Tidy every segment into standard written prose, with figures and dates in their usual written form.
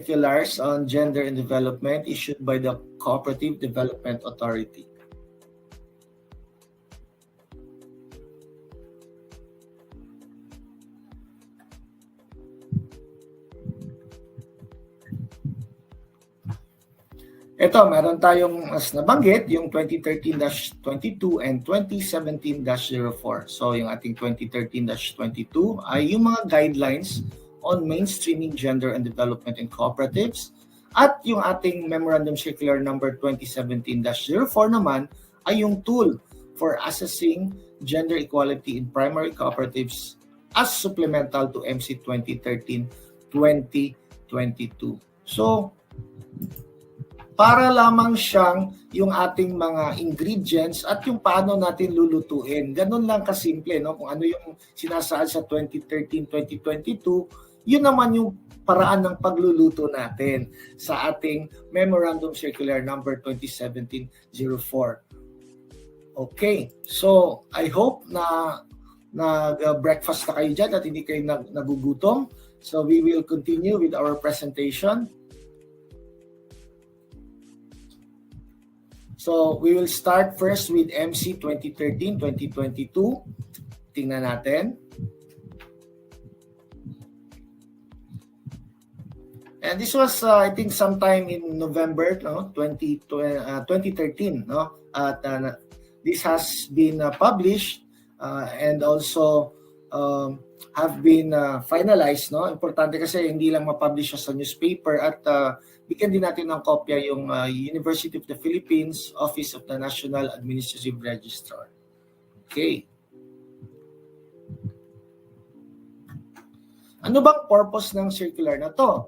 circulars on gender and development issued by the Cooperative Development Authority. Ito, meron tayong mas nabanggit, yung 2013-22 and 2017-04. So, yung ating 2013-22 ay yung mga guidelines on mainstreaming gender and development in cooperatives. At yung ating Memorandum Circular number 2017-04 naman ay yung tool for assessing gender equality in primary cooperatives as supplemental to MC 2013-2022. So, para lamang siyang yung ating mga ingredients at yung paano natin lulutuin. Ganun lang kasimple, no? Kung ano yung sinasaad sa 2013-2022, yun naman yung paraan ng pagluluto natin sa ating Memorandum Circular number 2017-04. Okay, so I hope na nag-breakfast na kayo dyan at hindi kayo nagugutom. So we will continue with our presentation. So, we will start first with MC 2013-2022. Tingnan natin. And this was, I think, sometime in November 2013. No? At this has been published and also have been finalized. No? Importante kasi hindi lang ma-publish sa newspaper at bigyan din natin ng kopya yung University of the Philippines Office of the National Administrative Registrar. Okay. Ano bang purpose ng circular na to?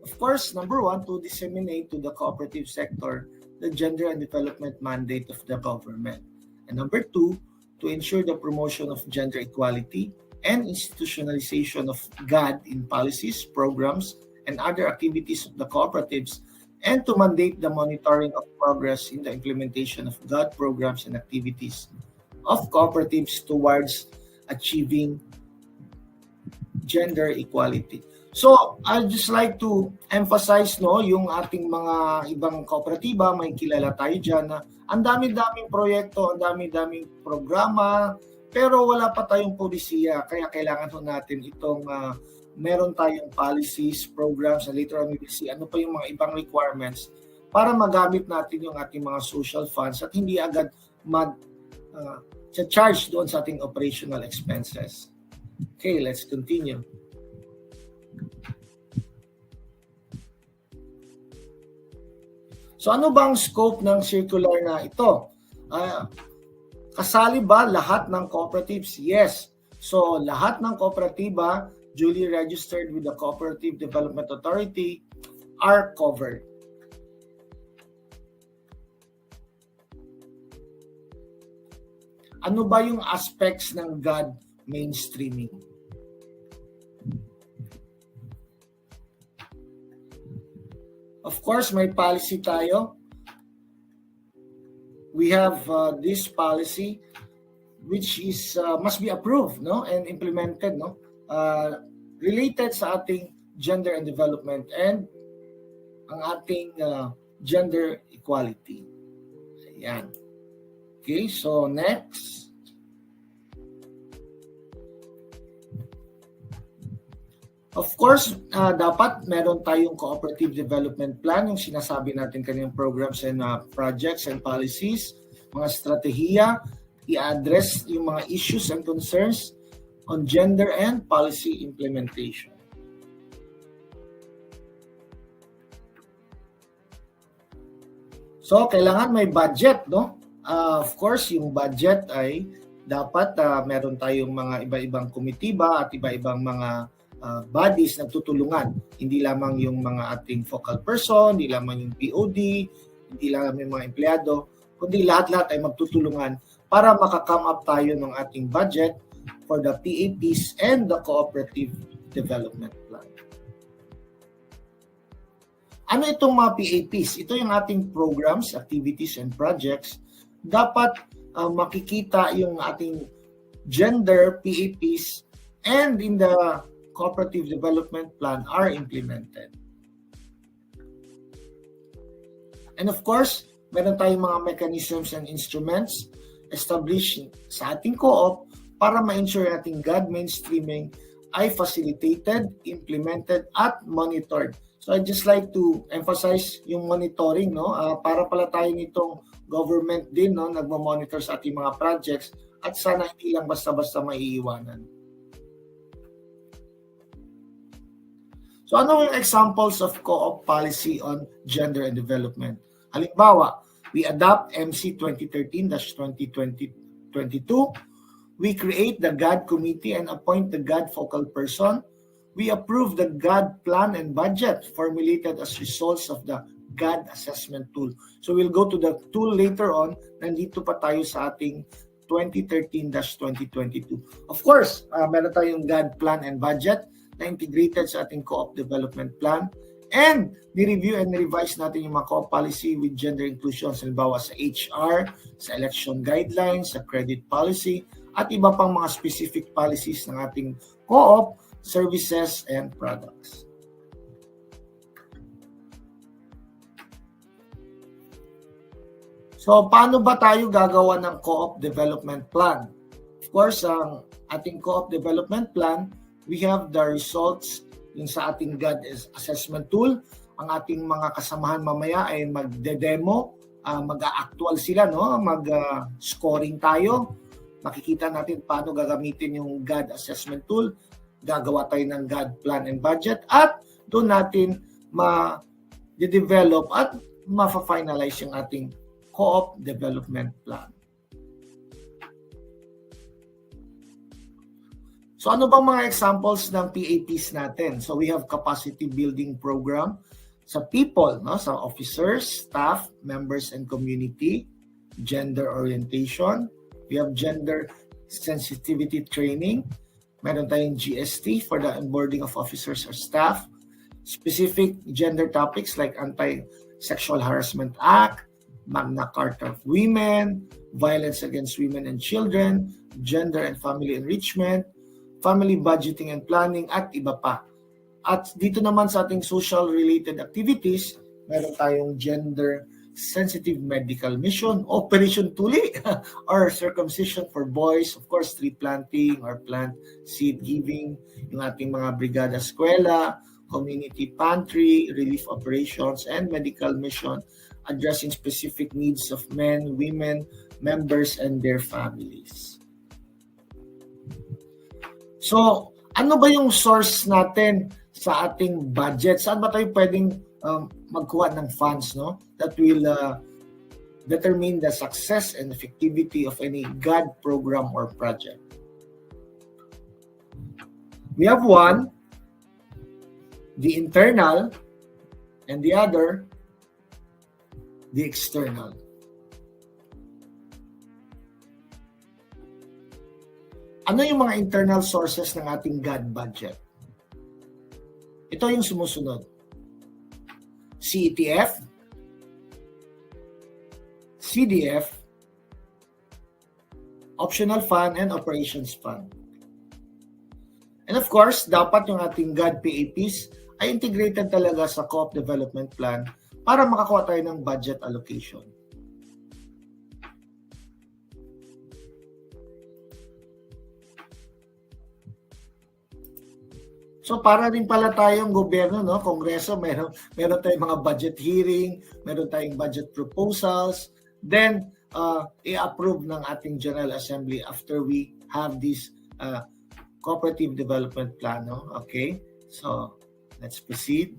Of course, number one, to disseminate to the cooperative sector the gender and development mandate of the government. And number two, to ensure the promotion of gender equality and institutionalization of GAD in policies, programs, and other activities of the cooperatives, and to mandate the monitoring of progress in the implementation of GAD programs and activities of cooperatives towards achieving gender equality. So, I'd just like to emphasize yung ating mga ibang kooperatiba, may kilala tayo dyan na ang dami-daming proyekto, ang dami-daming programa, pero wala pa tayong polisiya, kaya kailangan natin itong meron tayong policies, programs, and later on we will see ano pa yung mga ibang requirements para magamit natin yung ating mga social funds at hindi agad charge doon sa ating operational expenses. Okay, let's continue. So ano bang scope ng circular na ito? Kasali ba lahat ng cooperatives? Yes. So lahat ng kooperatiba duly registered with the Cooperative Development Authority are covered. Ano ba yung aspects ng GAD mainstreaming? Of course, may policy tayo. We have this policy which is must be approved, no, and implemented, no, related sa ating gender and development and ang ating gender equality. Ayan. Okay, so next. Of course, dapat meron tayong cooperative development plan, yung sinasabi natin kanyang programs and projects and policies, mga strategiya, i-address yung mga issues and concerns on gender and policy implementation. So, kailangan may budget, no? Of course, yung budget ay dapat meron tayong mga iba-ibang komitiba at iba-ibang mga bodies na tutulungan. Hindi lamang yung mga ating focal person, hindi lamang yung POD, hindi lamang yung mga empleyado, kundi lahat-lahat ay magtutulungan para maka-come up tayo ng ating budget for the PAPs and the Cooperative Development Plan. Ano itong mga PAPs? Ito yung ating programs, activities, and projects. Dapat makikita yung ating gender PAPs and in the Cooperative Development Plan are implemented. And of course, meron tayong mga mechanisms and instruments established sa ating co-op para ma-ensure ating GAD mainstreaming ay facilitated, implemented, at monitored. So I'd just like to emphasize yung monitoring, no? Para pala tayo nitong government din, no? Nagmo-monitor sa ating mga projects at sana hindi lang basta-basta maiiwanan. So ano yung examples of co-op policy on gender and development? Halimbawa, we adopt MC 2013-2022. We create the GAD committee and appoint the GAD focal person. We approve the GAD plan and budget formulated as results of the GAD assessment tool. So we'll go to the tool later on. Nandito pa tayo sa ating 2013-2022. Of course, meron tayong GAD plan and budget na integrated sa ating co-op development plan, and ni-review and revise natin yung mga co-op policy with gender inclusion, halimbawa sa HR, sa election guidelines, sa credit policy, at iba pang mga specific policies ng ating co-op, services, and products. So, paano ba tayo gagawa ng co-op development plan? Of course, ang ating co-op development plan, we have the results yung sa ating GAD assessment tool. Ang ating mga kasamahan mamaya ay magde-demo, mag-actual sila, no? Mag-scoring tayo. Makikita natin paano gagamitin yung GAD assessment tool. Gagawa tayo ng GAD plan and budget at doon natin ma-develop at ma-finalize yung ating co-op development plan. So ano bang mga examples ng PAPs natin? So we have capacity building program sa people, no? Sa officers, staff, members, and community, gender orientation. We have gender sensitivity training. Meron tayong GST for the onboarding of officers or staff. Specific gender topics like Anti-Sexual Harassment Act, Magna Carta of Women, Violence Against Women and Children, Gender and Family Enrichment, Family Budgeting and Planning, at iba pa. At dito naman sa ating social-related activities, meron tayong gender-sensitive medical mission, Operation Tuli, or circumcision for boys, of course, tree planting or plant seed giving, yung ating mga brigada eskwela, community pantry, relief operations, and medical mission addressing specific needs of men, women, members, and their families. So, ano ba yung source natin sa ating budget? Saan ba tayo pwedeng magkuha ng funds, no? That will determine the success and effectivity of any GAD program or project. We have one, the internal, and the other, the external. Ano yung mga internal sources ng ating GAD budget? Ito yung sumusunod. CETF, CDF, Optional Fund, and Operations Fund. And of course, dapat yung ating GAD PAPs ay integrated talaga sa co-op development plan para makakuha tayo ng budget allocation. So para rin pala tayong gobyerno, no, kongreso, meron tayong mga budget hearing, meron tayong budget proposals, then i-approve ng ating General Assembly after we have this cooperative development plan, no? Okay? So, let's proceed.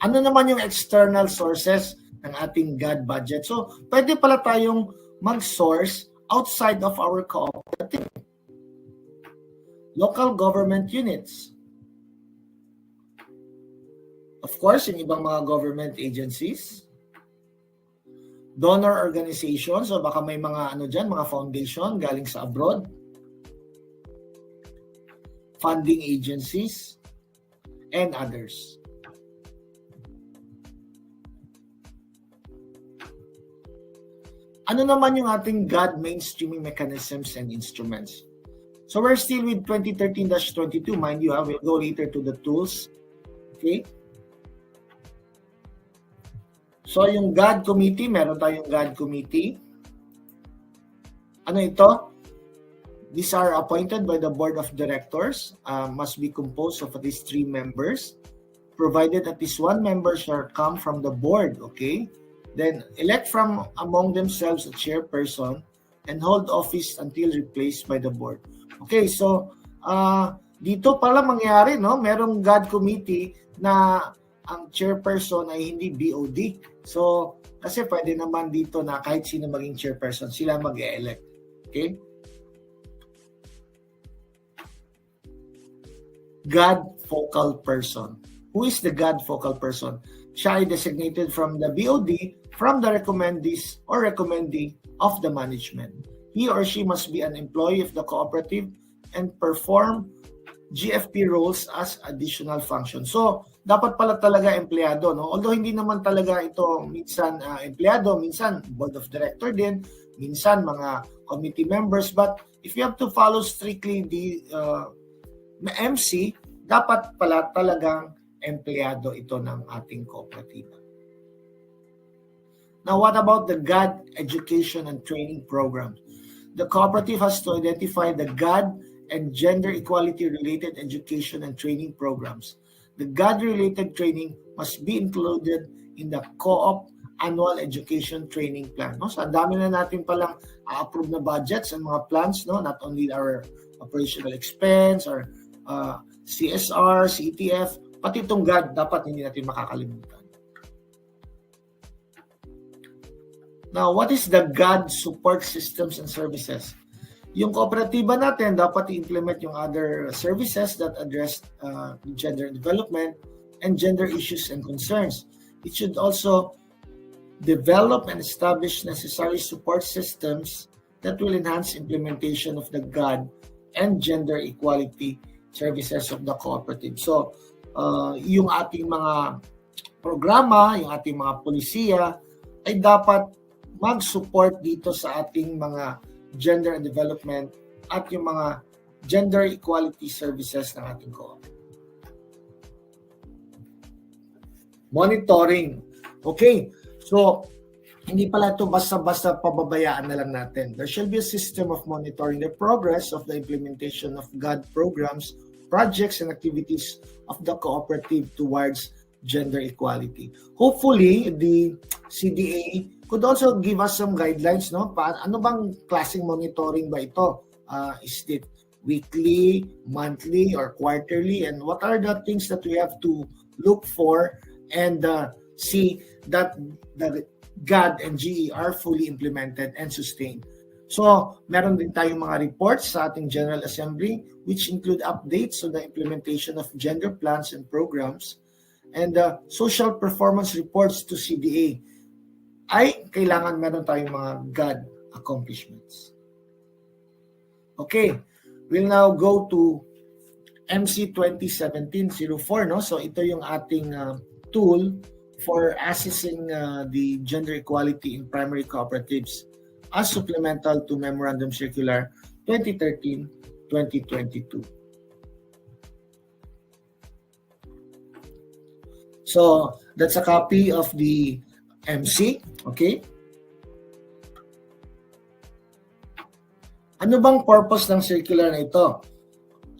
Ano naman yung external sources ng ating GAD budget? So, pwede pala tayong mag-source outside of our cooperative. Local government units. Of course, yung ibang mga government agencies. Donor organizations, so baka may mga mga foundation galing sa abroad. Funding agencies, and others. Ano naman yung ating GAD mainstreaming mechanisms and instruments? So we're still with 2013-22, mind you, we'll go later to the tools. Okay? So yung GAD committee, meron tayong GAD committee. Ano ito? These are appointed by the board of directors, must be composed of at least 3 members, provided at least 1 member shall come from the board, okay? Then elect from among themselves a chairperson and hold office until replaced by the board. Okay, so dito pala mangyari, no? Merong GAD committee na ang chairperson ay hindi BOD. So, kasi pwede naman dito na kahit sino maging chairperson, sila mag-e-elect. Okay? GAD focal person. Who is the GAD focal person? Siya ay designated from the BOD, from the recommendees or recommendee of the management. He or she must be an employee of the cooperative and perform GFP roles as additional function. So, dapat pala talaga empleyado, no? Although hindi naman talaga ito minsan empleyado, minsan board of director din, minsan mga committee members, but if you have to follow strictly the MC, dapat pala talagang empleyado ito ng ating kooperatiba. Now, what about the GAD education and training program? The cooperative has to identify the GAD and gender equality related education and training programs. The GAD related training must be included in the co-op annual education training plan. No? So, ang dami na natin palang approve na budgets and mga plans, no? Not only our operational expense or CSR, CTF, pati itong GAD dapat hindi natin makakalimutan. Now, what is the GAD support systems and services? Yung kooperatiba natin dapat i-implement yung other services that address gender development and gender issues and concerns. It should also develop and establish necessary support systems that will enhance implementation of the GAD and gender equality services of the cooperative. So, yung ating mga programa, yung ating mga polisiya ay dapat mag-support dito sa ating mga gender and development at yung mga gender equality services ng ating co-op. Monitoring. Okay, so hindi pala ito basta-basta pababayaan na lang natin. There should be a system of monitoring the progress of the implementation of GAD programs, projects, and activities of the cooperative towards gender equality. Hopefully, the CDA could also give us some guidelines, no? Ano bang klaseng monitoring ba ito? Is it weekly, monthly, or quarterly? And what are the things that we have to look for and see that the GAD and GE are fully implemented and sustained? So, meron din tayong mga reports sa ating General Assembly which include updates on the implementation of gender plans and programs, and social performance reports to CDA. Ay kailangan meron tayong mga GAD accomplishments. Okay, we'll now go to MC 2017-04, no? So ito yung ating tool for assessing the gender equality in primary cooperatives as supplemental to Memorandum Circular 2013-2022. So that's a copy of the MC, okay? Ano bang purpose ng circular na ito?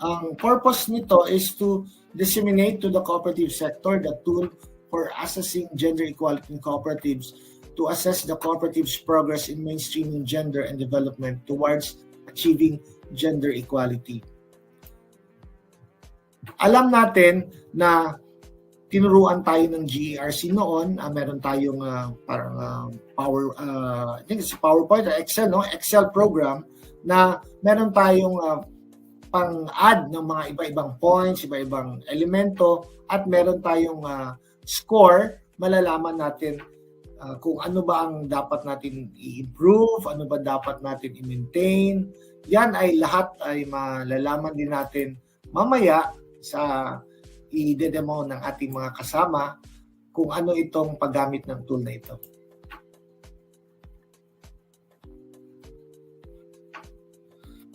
Ang purpose nito is to disseminate to the cooperative sector the tool for assessing gender equality in cooperatives, to assess the cooperative's progress in mainstreaming gender and development towards achieving gender equality. Alam natin na tinuruan tayo ng GERC noon, meron tayong parang I think it's PowerPoint or Excel, no? Excel program na meron tayong pang-add ng mga iba-ibang points, iba-ibang elemento, at meron tayong score. Malalaman natin kung ano ba ang dapat natin i-improve, ano ba dapat natin i-maintain. Yan ay lahat ay malalaman din natin mamaya sa i-demo ng ating mga kasama kung ano itong paggamit ng tool na ito.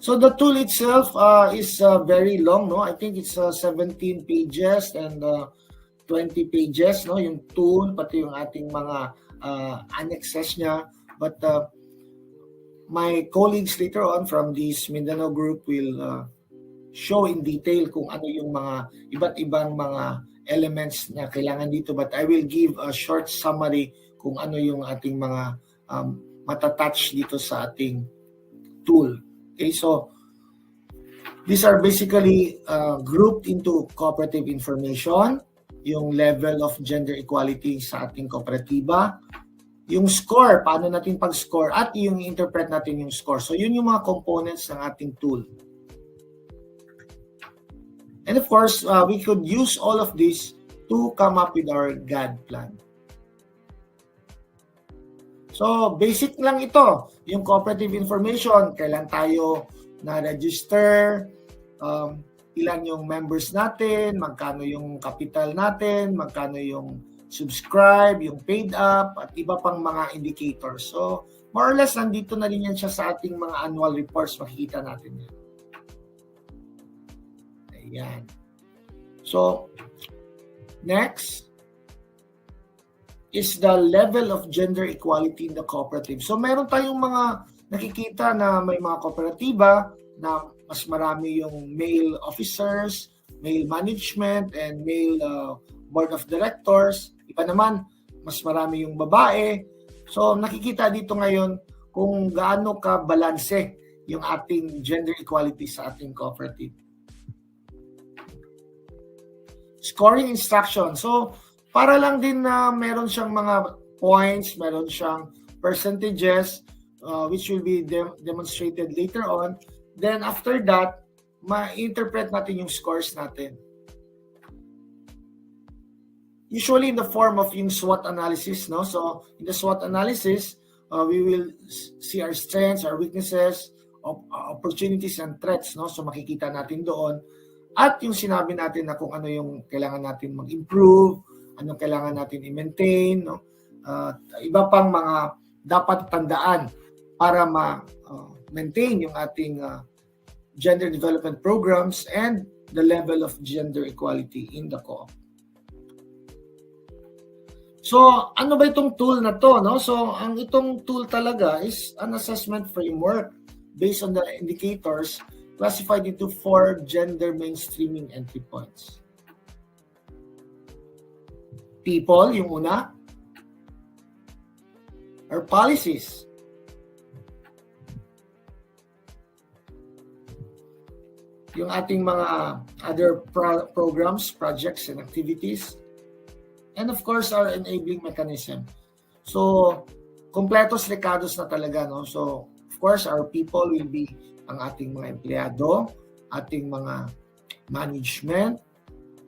So the tool itself is very long, no? I think it's 17 pages and 20 pages, no, yung tool, pati yung ating mga annexes niya. But my colleagues later on from this Mindanao group will show in detail kung ano yung mga iba't ibang mga elements na kailangan dito. But I will give a short summary kung ano yung ating mga matatouch dito sa ating tool. Okay, so these are basically grouped into cooperative information, yung level of gender equality sa ating kooperatiba, yung score, paano natin pag-score, at yung interpret natin yung score. So yun yung mga components ng ating tool. And of course, we could use all of this to come up with our GAD plan. So basic lang ito, yung cooperative information, kailan tayo na-register, ilan yung members natin, magkano yung capital natin, magkano yung subscribe, yung paid up, at iba pang mga indicators. So, more or less, nandito na rin yan siya sa ating mga annual reports. Makikita natin yan. Ayan. So, next is the level of gender equality in the cooperative. So, meron tayong mga nakikita na may mga kooperatiba na mas marami yung male officers, male management, and male board of directors. Iba naman, mas marami yung babae. So nakikita dito ngayon kung gaano ka balanse yung ating gender equality sa ating cooperative. Scoring instruction. So para lang din na meron siyang mga points, meron siyang percentages which will be demonstrated later on. Then after that, ma-interpret natin yung scores natin. Usually in the form of yung SWOT analysis, no? So in the SWOT analysis, we will see our strengths, our weaknesses, opportunities and threats, no? So makikita natin doon. At yung sinabi natin na kung ano yung kailangan natin mag-improve, anong kailangan natin i-maintain, no? Iba pang mga dapat tandaan para ma-maintain yung ating gender development programs and the level of gender equality in the co-op. So, ano ba itong tool na to, no? So, ang itong tool talaga is an assessment framework based on the indicators classified into 4 gender mainstreaming entry points. People, yung una. Our policies. Yung ating mga other programs, projects, and activities. And of course, our enabling mechanism. So, kompletos lekados na talaga, no? So, of course, our people will be ang ating mga empleyado, ating mga management,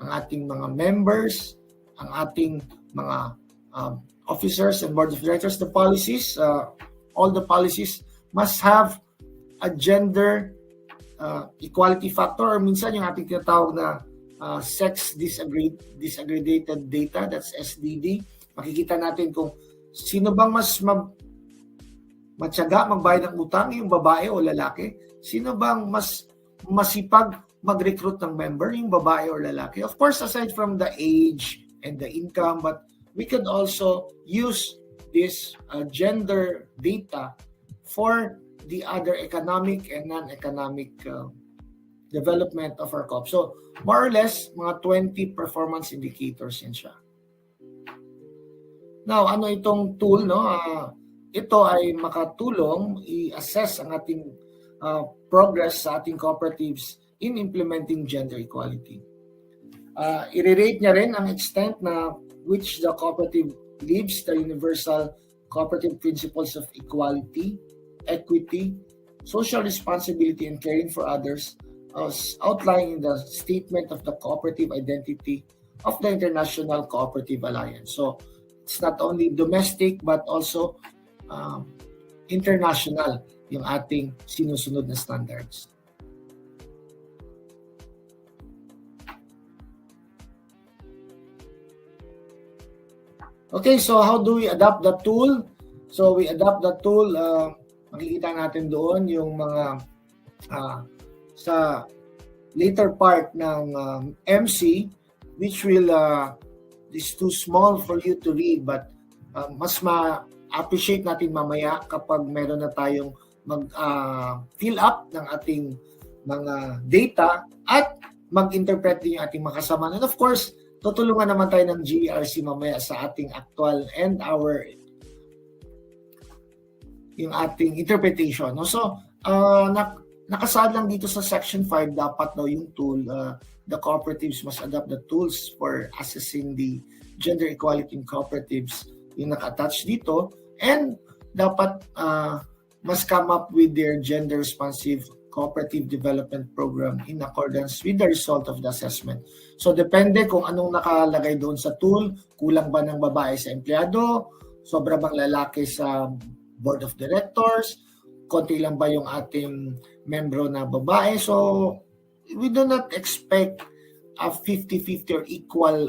ang ating mga members, ang ating mga officers and board of directors. The policies, all the policies must have a gender equality factor, or minsan yung ating tinatawag na sex disaggregated data, that's SDD. Makikita natin kung sino bang mas matyaga magbayad ng utang, yung babae o lalaki. Sino bang mas masipag mag-recruit ng member, yung babae o lalaki. Of course, aside from the age and the income, but we could also use this gender data for the other economic and non-economic development of our co-op. So, more or less, mga 20 performance indicators yan siya. Now, ano itong tool, no? Ito ay makatulong i-assess ang ating progress sa ating cooperatives in implementing gender equality. I-rate niya rin ang extent na which the cooperative lives the universal cooperative principles of equality, equity, social responsibility, and caring for others, as outlined in the statement of the cooperative identity of the International Cooperative Alliance. So it's not only domestic but also international yung ating sinusunod na standards. Okay, so how do we adopt the tool? So we adopt the tool, makikita natin doon yung mga sa later part ng MC, which will is too small for you to read, but mas ma-appreciate natin mamaya kapag meron na tayong fill up ng ating mga data at mag-interpret din yung ating mga kasama. And of course, tutulungan naman tayo ng GERC mamaya sa ating actual and yung ating interpretation. No? So, nakasaad lang dito sa Section 5, dapat daw yung tool, the cooperatives must adopt the tools for assessing the gender equality in cooperatives yung naka-attach dito, and dapat must come up with their gender-responsive cooperative development program in accordance with the result of the assessment. So, depende kung anong nakalagay doon sa tool, kulang ba ng babae sa empleyado, sobra bang lalaki sa board of directors, konti lang ba yung ating membro na babae. So, we do not expect a 50-50 or equal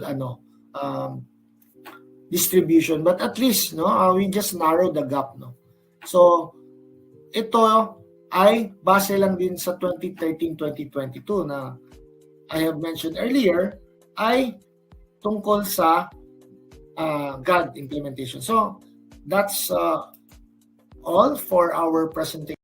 distribution, but at least we just narrow the gap. So, ito ay base lang din sa 2013-2022 na I have mentioned earlier, ay tungkol sa GAD implementation. So, that's all for our presentation.